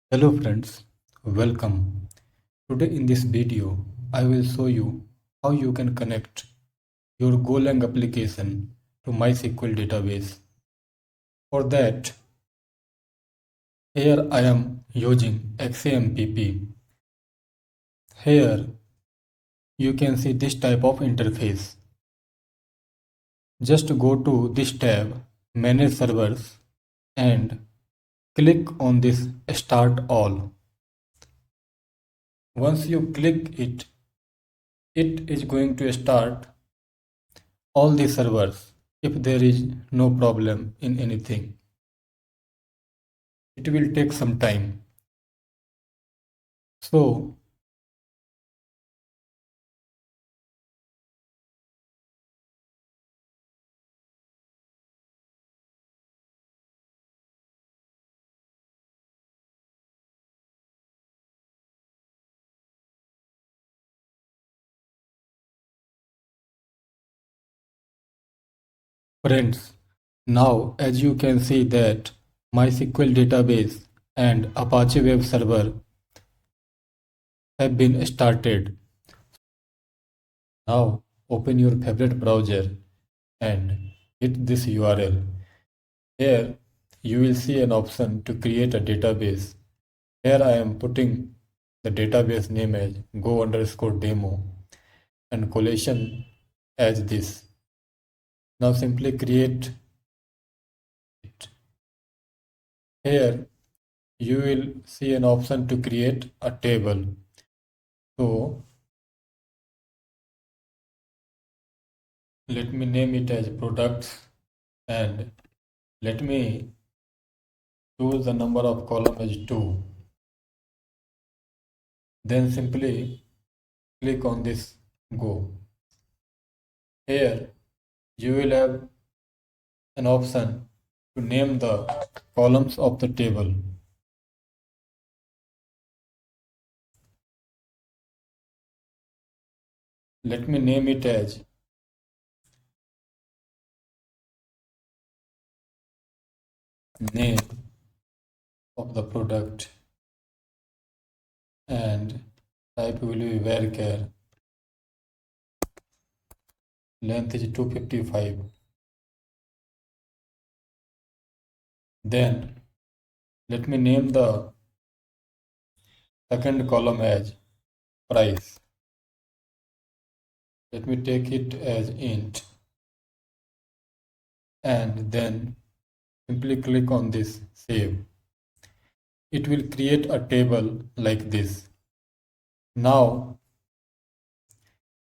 Hello friends, welcome. Today in this video, I will show you how you can connect your Golang application to MySQL database. For that, here I am using XAMPP. Here you can see this type of interface. Just go to this tab, Manage Servers, and click on this Start All. Once you click it, it is going to start all the servers if there is no problem in anything. It will take some time. So friends, now as you can see that MySQL database and Apache web server have been started. Now open your favorite browser and hit this URL. Here you will see an option to create a database. Here I am putting the database name as go_demo and collation as this. Now simply create it. Here you will see an option to create a table. So let me name it as products and let me choose the number of column as 2. Then simply click on this go. Here you will have an option to name the columns of the table. Let me name it as name of the product and type will be varchar. Length is 255. Then let me name the second column as price. Let me take it as int and then simply click on this save. It will create a table like this. Now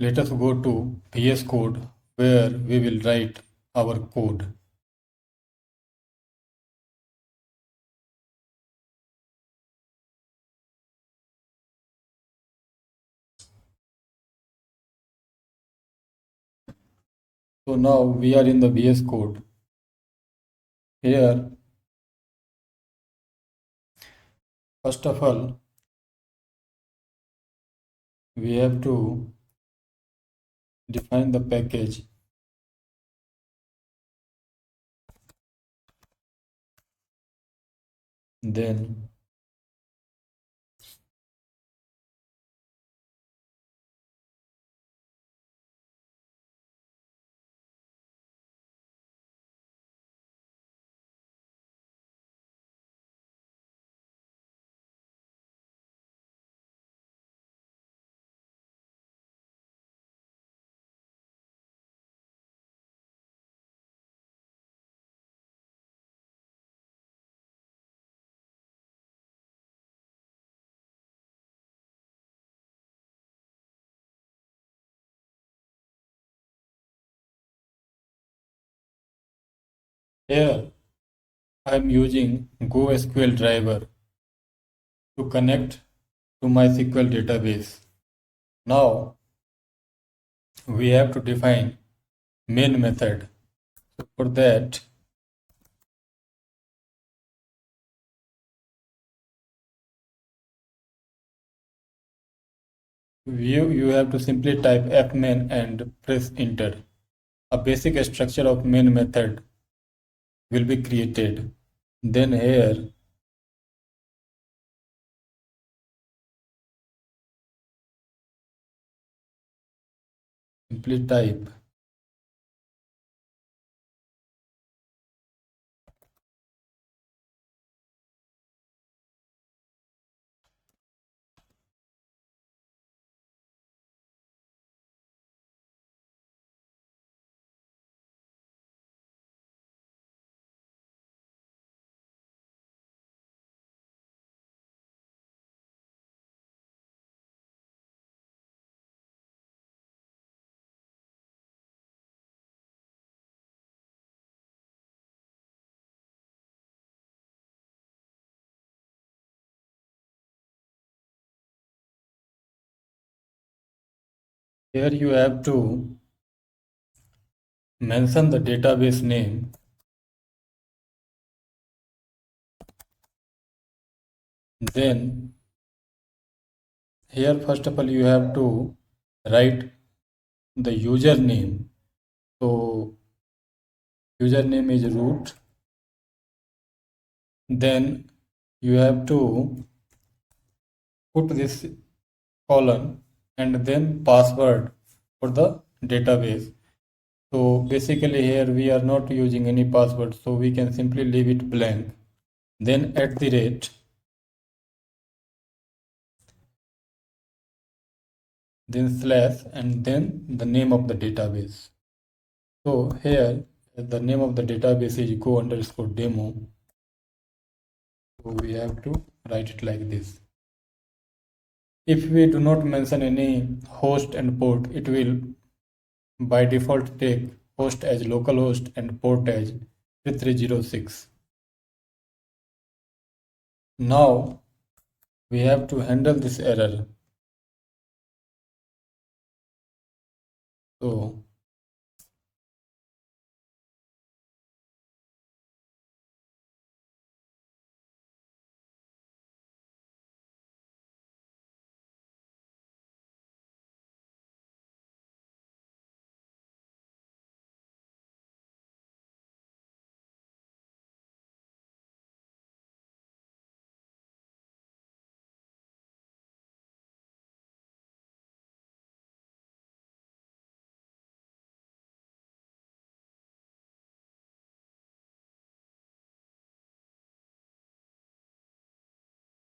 let us go to VS Code where we will write our code. So now we are in the VS Code. Here, first of all, we have to define the package. Then here I am using GoSQL driver to connect to MySQL database. Now we have to define main method. So for that, you have to simply type fmain and press enter. A basic structure of main method will be created. Then here simply type here you have to mention the database name. Then here first of all you have to write the username. So username is root. Then you have to put this colon and then password for the database. So basically here we are not using any password, so we can simply leave it blank. Then at the rate, then slash, and then the name of the database. So here the name of the database is go_demo. So we have to write it like this. If we do not mention any host and port, it will by default take host as localhost and port as 3306. Now we have to handle this error. So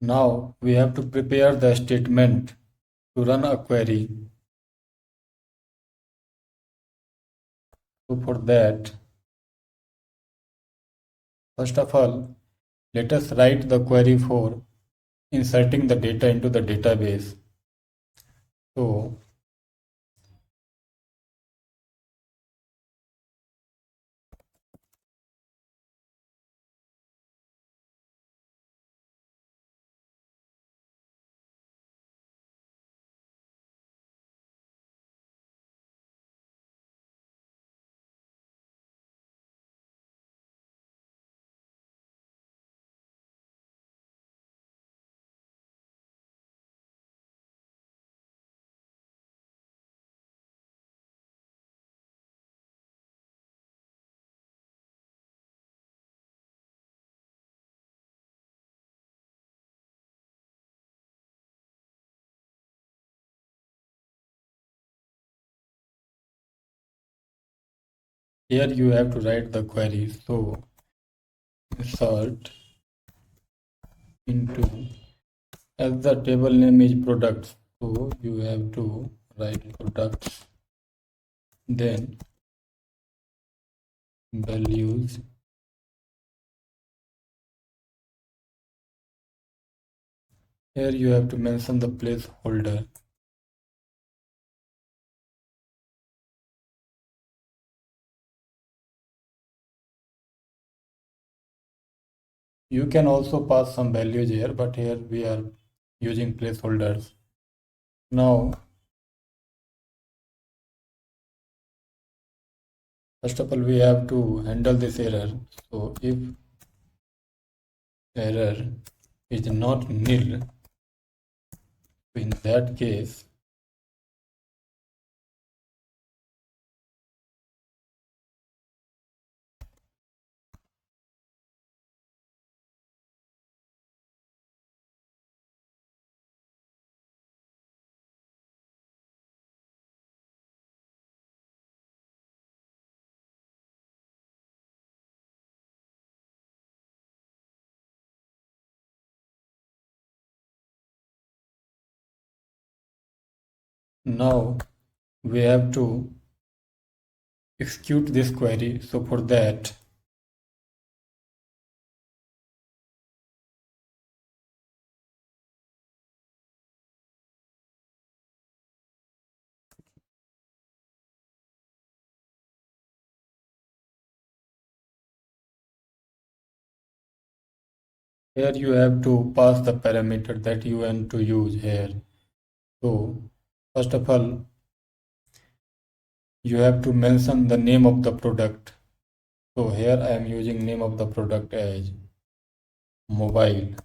now we have to prepare the statement to run a query. So for that, first of all, let us write the query for inserting the data into the database. So here you have to write the query. So insert into, as the table name is products, so you have to write products, then values, here you have to mention the placeholder. You can also pass some values here, but here we are using placeholders. Now first of all we have to handle this error. So if error is not nil, in that case Now we have to execute this query. So for that, here you have to pass the parameter that you want to use here. So first of all, you have to mention the name of the product. So here I am using name of the product as mobile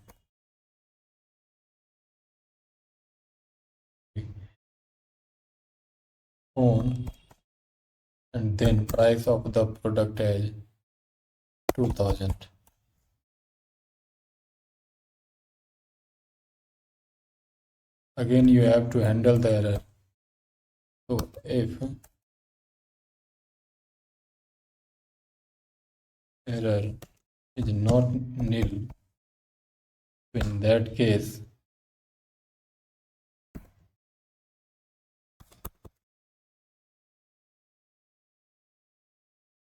phone, and then price of the product as 2000. Again you have to handle the error. So if error is not nil, in that case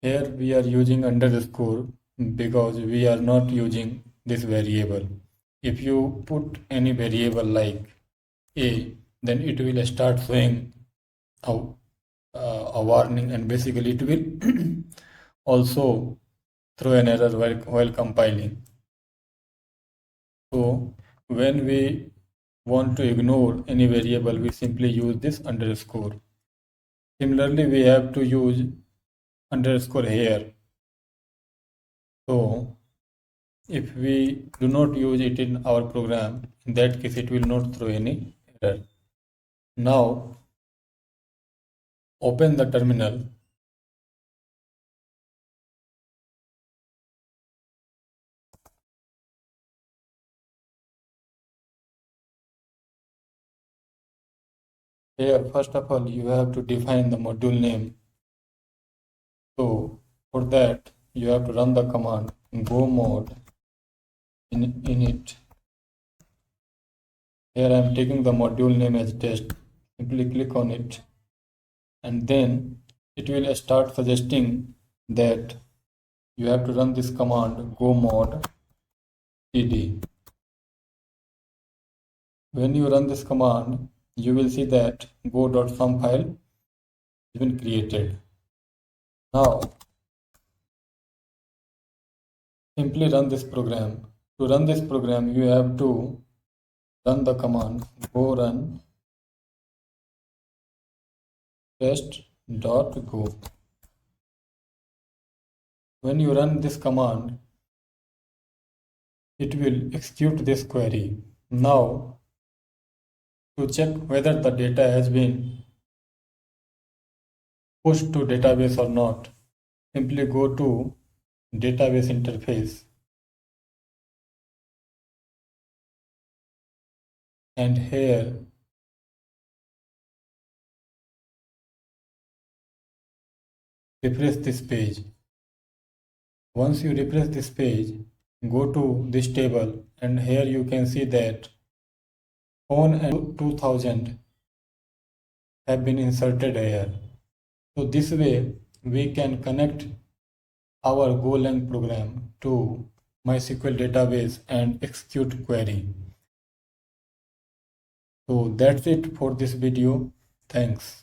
here we are using underscore because we are not using this variable. If you put any variable like a, then it will start showing a warning, and basically it will also throw an error while compiling. So when we want to ignore any variable, we simply use this underscore. Similarly, we have to use underscore here. So if we do not use it in our program, in that case it will not throw any error. Now open the terminal. Here first of all you have to define the module name. So for that you have to run the command go mod init. Here I am taking the module name as test. Simply click on it, and then it will start suggesting that you have to run this command go mod cd. When you run this command, you will see that go.sum file has been created. Now simply run this program. To run this program, you have to run the command go run test.go. When you run this command, it will execute this query. Now, to check whether the data has been pushed to database or not, simply go to database interface, and here refresh this page. Once you refresh this page, go to this table, and here you can see that phone and 2000 have been inserted here. So this way we can connect our Golang program to MySQL database and execute query. So that's it for this video. Thanks.